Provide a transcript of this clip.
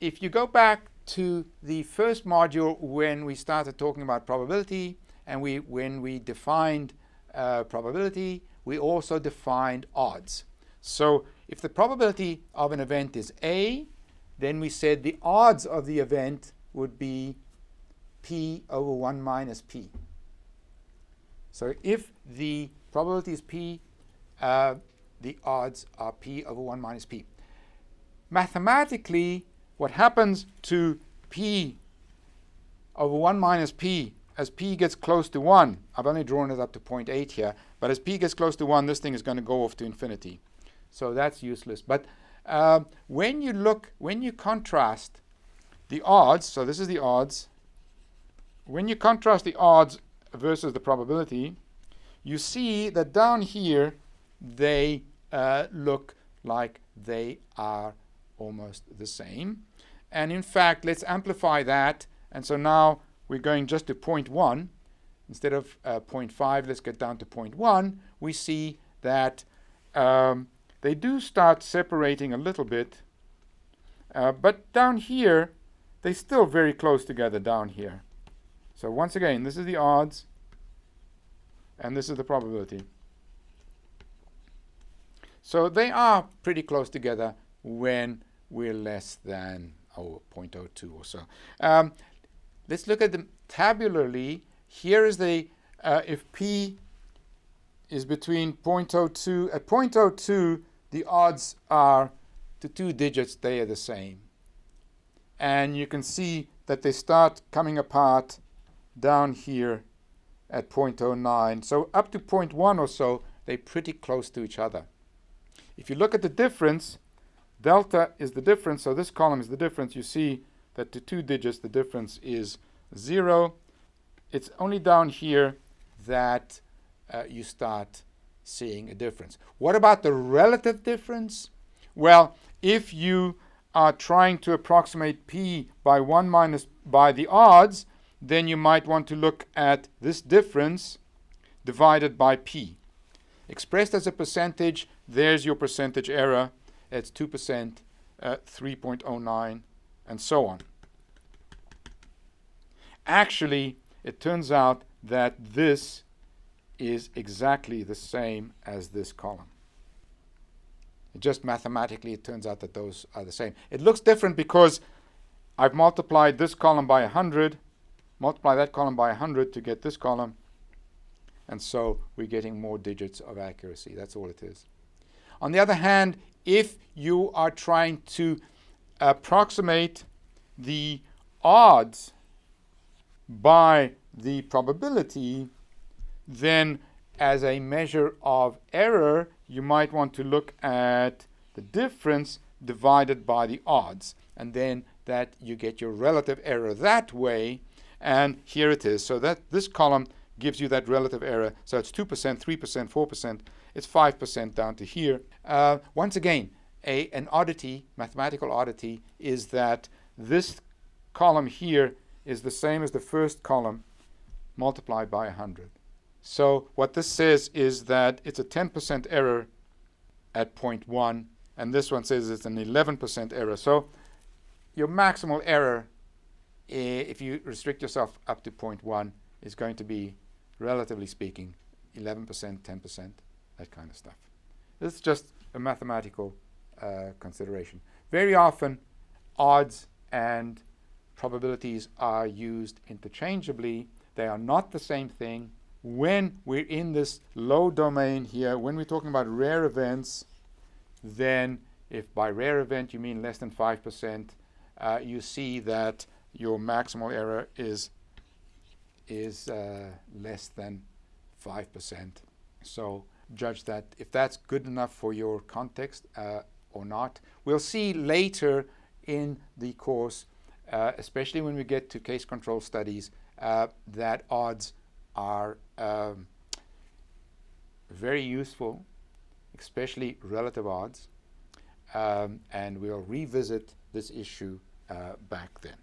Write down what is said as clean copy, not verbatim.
if you go back to the first module when we started talking about probability, and when we defined probability, we also defined odds. So if the probability of an event is A, then we said the odds of the event would be P over 1 minus P. So if the probability is P, the odds are P over 1 minus P. Mathematically, what happens to P over 1 minus P as P gets close to 1, I've only drawn it up to 0.8 here, but as P gets close to 1, this thing is going to go off to infinity. So that's useless. But when you contrast the odds, so this is the odds, when you contrast the odds versus the probability, you see that down here they look like they are almost the same. And in fact, let's amplify that. And so now we're going just to 0.1. Instead of 0.5, let's get down to 0.1. We see that they do start separating a little bit. But down here, they're still very close together down here. So once again, this is the odds, and this is the probability. So they are pretty close together when we're less than 0.02 or so. Let's look at them tabularly. Here is the, if P is between 0.02, at 0.02, the odds are to 2 digits, they are the same. And you can see that they start coming apart down here at 0.09. So up to 0.1 or so, they're pretty close to each other. If you look at the difference, delta is the difference, so this column is the difference. You see that to 2 digits, the difference is 0. It's only down here that you start seeing a difference. What about the relative difference? Well, if you are trying to approximate P by 1 minus by the odds, then you might want to look at this difference divided by P. Expressed as a percentage, there's your percentage error. It's 2%, 3.09, and so on. Actually, it turns out that this is exactly the same as this column. Just mathematically, it turns out that those are the same. It looks different because I've multiplied this column by 100, multiply that column by 100 to get this column, and so we're getting more digits of accuracy. That's all it is. On the other hand, if you are trying to approximate the odds by the probability, then as a measure of error, you might want to look at the difference divided by the odds, and then that you get your relative error that way. And here it is. So that this column gives you that relative error. So it's 2%, 3%, 4%. It's 5% down to here. Once again, an oddity, mathematical oddity, is that this column here is the same as the first column multiplied by 100. So what this says is that it's a 10% error at 0.1, and this one says it's an 11% error. So your maximal error, if you restrict yourself up to 0.1, is going to be, relatively speaking, 11%, 10%, that kind of stuff. This is just a mathematical consideration. Very often, odds and probabilities are used interchangeably. They are not the same thing. When we're in this low domain here, when we're talking about rare events, then if by rare event you mean less than 5%, you see that your maximal error is less than 5%. So judge that if that's good enough for your context or not. We'll see later in the course, especially when we get to case control studies, that odds are very useful, especially relative odds, and we'll revisit this issue back then.